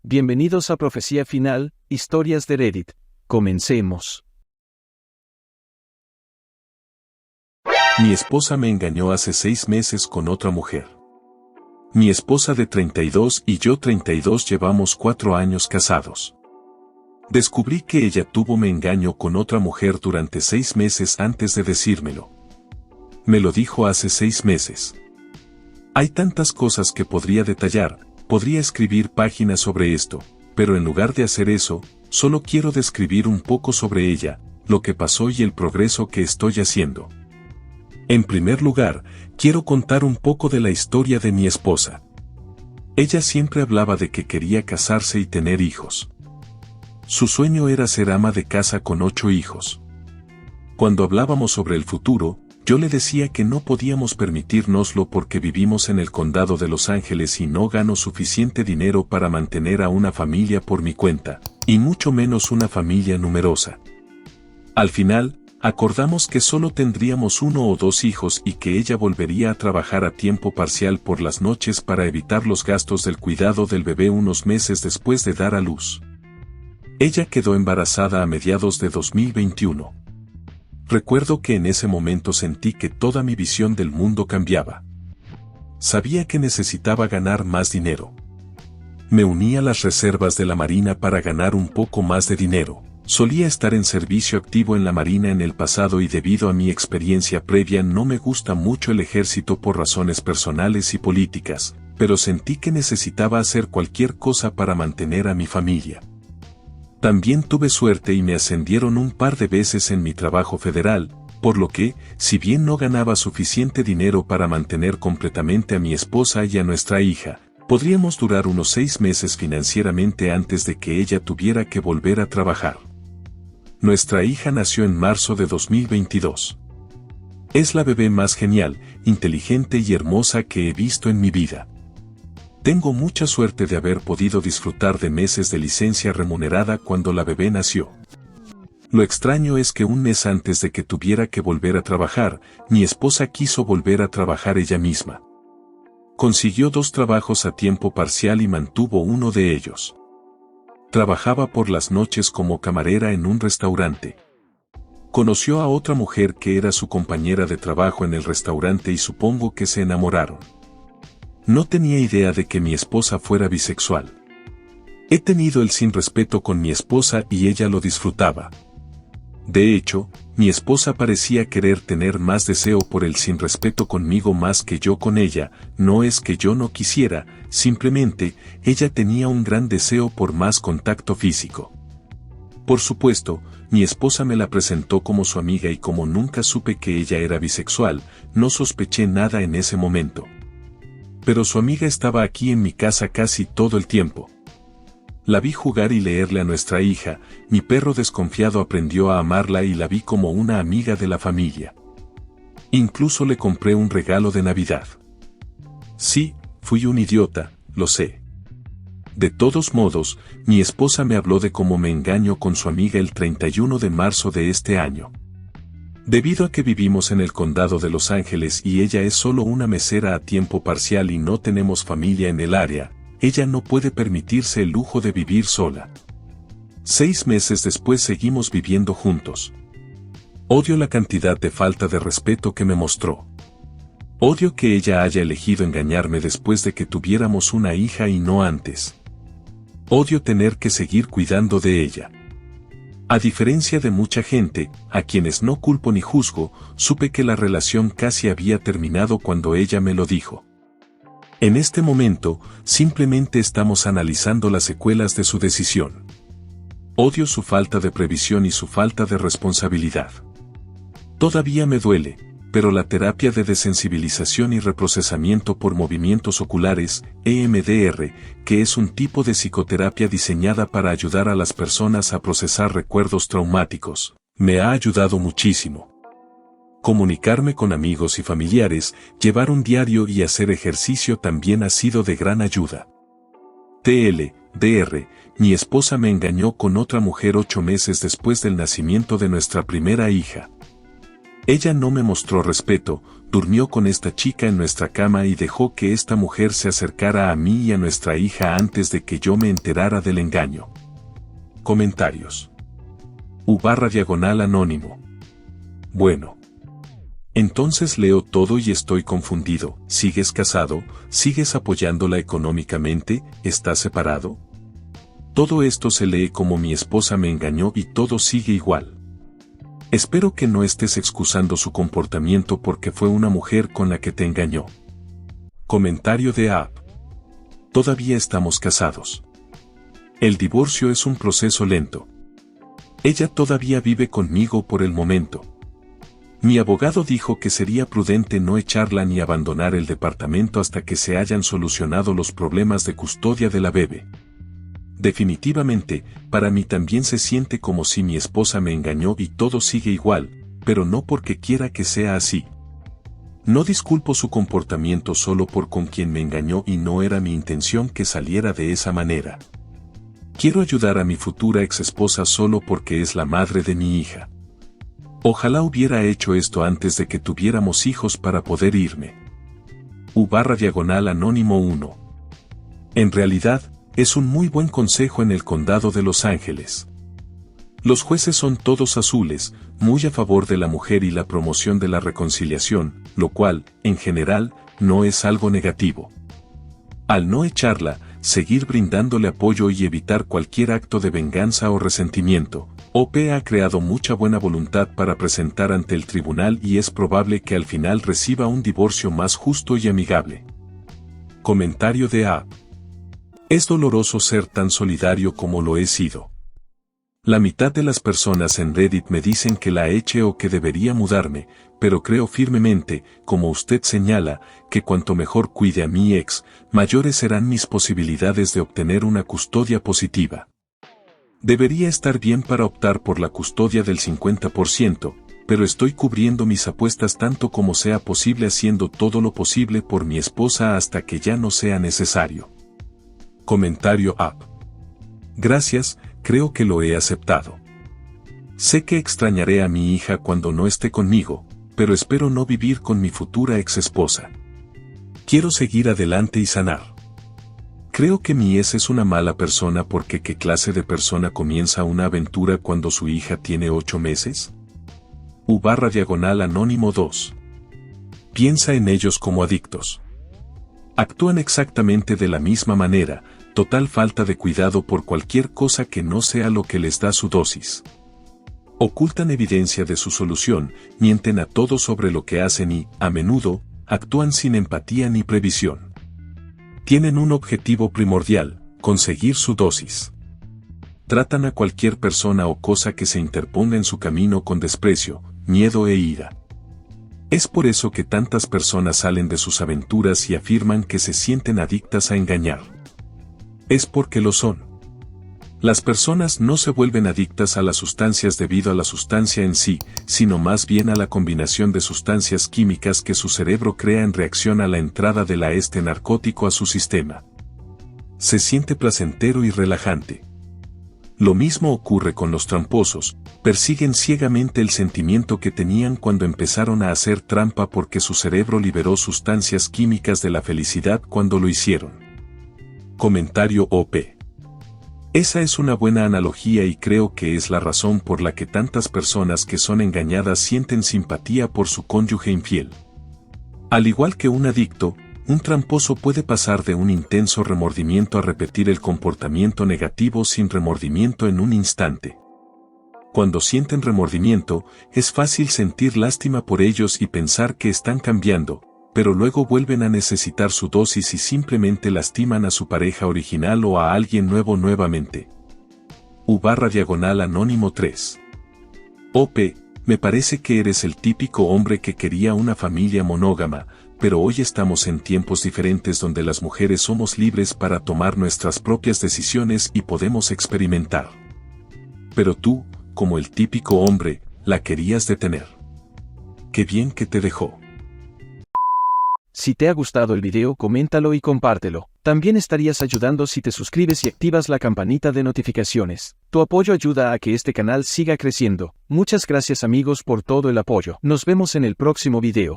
Bienvenidos a Profecía Final, Historias de Reddit. Comencemos. Mi esposa me engañó hace 6 meses con otra mujer. Mi esposa de 32 y yo 32 llevamos 4 años casados. Descubrí que ella tuvo me engaño con otra mujer durante 6 meses antes de decírmelo. Me lo dijo hace 6 meses. Hay tantas cosas que podría detallar, podría escribir páginas sobre esto, pero en lugar de hacer eso, solo quiero describir un poco sobre ella, lo que pasó y el progreso que estoy haciendo. En primer lugar, quiero contar un poco de la historia de mi esposa. Ella siempre hablaba de que quería casarse y tener hijos. Su sueño era ser ama de casa con 8 hijos. Cuando hablábamos sobre el futuro, yo le decía que no podíamos permitírnoslo porque vivimos en el condado de Los Ángeles y no gano suficiente dinero para mantener a una familia por mi cuenta, y mucho menos una familia numerosa. Al final, acordamos que solo tendríamos 1 o 2 hijos y que ella volvería a trabajar a tiempo parcial por las noches para evitar los gastos del cuidado del bebé unos meses después de dar a luz. Ella quedó embarazada a mediados de 2021. Recuerdo que en ese momento sentí que toda mi visión del mundo cambiaba. Sabía que necesitaba ganar más dinero. Me uní a las reservas de la Marina para ganar un poco más de dinero. Solía estar en servicio activo en la Marina en el pasado y debido a mi experiencia previa no me gusta mucho el ejército por razones personales y políticas, pero sentí que necesitaba hacer cualquier cosa para mantener a mi familia. También tuve suerte y me ascendieron un par de veces en mi trabajo federal, por lo que, si bien no ganaba suficiente dinero para mantener completamente a mi esposa y a nuestra hija, podríamos durar unos 6 meses financieramente antes de que ella tuviera que volver a trabajar. Nuestra hija nació en marzo de 2022. Es la bebé más genial, inteligente y hermosa que he visto en mi vida. Tengo mucha suerte de haber podido disfrutar de meses de licencia remunerada cuando la bebé nació. Lo extraño es que un mes antes de que tuviera que volver a trabajar, mi esposa quiso volver a trabajar ella misma. Consiguió 2 trabajos a tiempo parcial y mantuvo uno de ellos. Trabajaba por las noches como camarera en un restaurante. Conoció a otra mujer que era su compañera de trabajo en el restaurante y supongo que se enamoraron. No tenía idea de que mi esposa fuera bisexual. He tenido el sin respeto con mi esposa y ella lo disfrutaba. De hecho, mi esposa parecía querer tener más deseo por el sin respeto conmigo más que yo con ella. No es que yo no quisiera, simplemente, ella tenía un gran deseo por más contacto físico. Por supuesto, mi esposa me la presentó como su amiga y como nunca supe que ella era bisexual, no sospeché nada en ese momento. Pero su amiga estaba aquí en mi casa casi todo el tiempo. La vi jugar y leerle a nuestra hija, mi perro desconfiado aprendió a amarla y la vi como una amiga de la familia. Incluso le compré un regalo de Navidad. Sí, fui un idiota, lo sé. De todos modos, mi esposa me habló de cómo me engañó con su amiga el 31 de marzo de este año. Debido a que vivimos en el condado de Los Ángeles y ella es solo una mesera a tiempo parcial y no tenemos familia en el área, ella no puede permitirse el lujo de vivir sola. 6 meses después seguimos viviendo juntos. Odio la cantidad de falta de respeto que me mostró. Odio que ella haya elegido engañarme después de que tuviéramos una hija y no antes. Odio tener que seguir cuidando de ella. A diferencia de mucha gente, a quienes no culpo ni juzgo, supe que la relación casi había terminado cuando ella me lo dijo. En este momento, simplemente estamos analizando las secuelas de su decisión. Odio su falta de previsión y su falta de responsabilidad. Todavía me duele, pero la terapia de desensibilización y reprocesamiento por movimientos oculares, EMDR, que es un tipo de psicoterapia diseñada para ayudar a las personas a procesar recuerdos traumáticos, me ha ayudado muchísimo. Comunicarme con amigos y familiares, llevar un diario y hacer ejercicio también ha sido de gran ayuda. TLDR, mi esposa me engañó con otra mujer 8 meses después del nacimiento de nuestra primera hija. Ella no me mostró respeto, durmió con esta chica en nuestra cama y dejó que esta mujer se acercara a mí y a nuestra hija antes de que yo me enterara del engaño. Comentarios. U/anónimo. Bueno. Entonces leo todo y estoy confundido. ¿Sigues casado? ¿Sigues apoyándola económicamente? ¿Estás separado? Todo esto se lee como mi esposa me engañó y todo sigue igual. Espero que no estés excusando su comportamiento porque fue una mujer con la que te engañó. Comentario de App. Todavía estamos casados. El divorcio es un proceso lento. Ella todavía vive conmigo por el momento. Mi abogado dijo que sería prudente no echarla ni abandonar el departamento hasta que se hayan solucionado los problemas de custodia de la bebé. Definitivamente, para mí también se siente como si mi esposa me engañó y todo sigue igual, pero no porque quiera que sea así. No disculpo su comportamiento solo por con quien me engañó y no era mi intención que saliera de esa manera. Quiero ayudar a mi futura exesposa solo porque es la madre de mi hija. Ojalá hubiera hecho esto antes de que tuviéramos hijos para poder irme. U/anónimo 1. En realidad, es un muy buen consejo en el condado de Los Ángeles. Los jueces son todos azules, muy a favor de la mujer y la promoción de la reconciliación, lo cual, en general, no es algo negativo. Al no echarla, seguir brindándole apoyo y evitar cualquier acto de venganza o resentimiento, OP ha creado mucha buena voluntad para presentar ante el tribunal y es probable que al final reciba un divorcio más justo y amigable. Comentario de App. Es doloroso ser tan solidario como lo he sido. La mitad de las personas en Reddit me dicen que la eche o que debería mudarme, pero creo firmemente, como usted señala, que cuanto mejor cuide a mi ex, mayores serán mis posibilidades de obtener una custodia positiva. Debería estar bien para optar por la custodia del 50%, pero estoy cubriendo mis apuestas tanto como sea posible haciendo todo lo posible por mi esposa hasta que ya no sea necesario. Comentario App. Gracias, creo que lo he aceptado. Sé que extrañaré a mi hija cuando no esté conmigo, pero espero no vivir con mi futura exesposa. Quiero seguir adelante y sanar. Creo que mi ex es una mala persona porque ¿qué clase de persona comienza una aventura cuando su hija tiene 8 meses? U/anónimo 2. Piensa en ellos como adictos. Actúan exactamente de la misma manera, total falta de cuidado por cualquier cosa que no sea lo que les da su dosis. Ocultan evidencia de su solución, mienten a todos sobre lo que hacen y, a menudo, actúan sin empatía ni previsión. Tienen un objetivo primordial, conseguir su dosis. Tratan a cualquier persona o cosa que se interponga en su camino con desprecio, miedo e ira. Es por eso que tantas personas salen de sus aventuras y afirman que se sienten adictas a engañar. Es porque lo son. Las personas no se vuelven adictas a las sustancias debido a la sustancia en sí, sino más bien a la combinación de sustancias químicas que su cerebro crea en reacción a la entrada de este narcótico a su sistema. Se siente placentero y relajante. Lo mismo ocurre con los tramposos, persiguen ciegamente el sentimiento que tenían cuando empezaron a hacer trampa porque su cerebro liberó sustancias químicas de la felicidad cuando lo hicieron. Comentario OP. Esa es una buena analogía y creo que es la razón por la que tantas personas que son engañadas sienten simpatía por su cónyuge infiel. Al igual que un adicto, un tramposo puede pasar de un intenso remordimiento a repetir el comportamiento negativo sin remordimiento en un instante. Cuando sienten remordimiento, es fácil sentir lástima por ellos y pensar que están cambiando, pero luego vuelven a necesitar su dosis y simplemente lastiman a su pareja original o a alguien nuevo nuevamente. U/anónimo 3. OP, me parece que eres el típico hombre que quería una familia monógama, pero hoy estamos en tiempos diferentes donde las mujeres somos libres para tomar nuestras propias decisiones y podemos experimentar. Pero tú, como el típico hombre, la querías detener. Qué bien que te dejó. Si te ha gustado el video, coméntalo y compártelo. También estarías ayudando si te suscribes y activas la campanita de notificaciones. Tu apoyo ayuda a que este canal siga creciendo. Muchas gracias amigos por todo el apoyo. Nos vemos en el próximo video.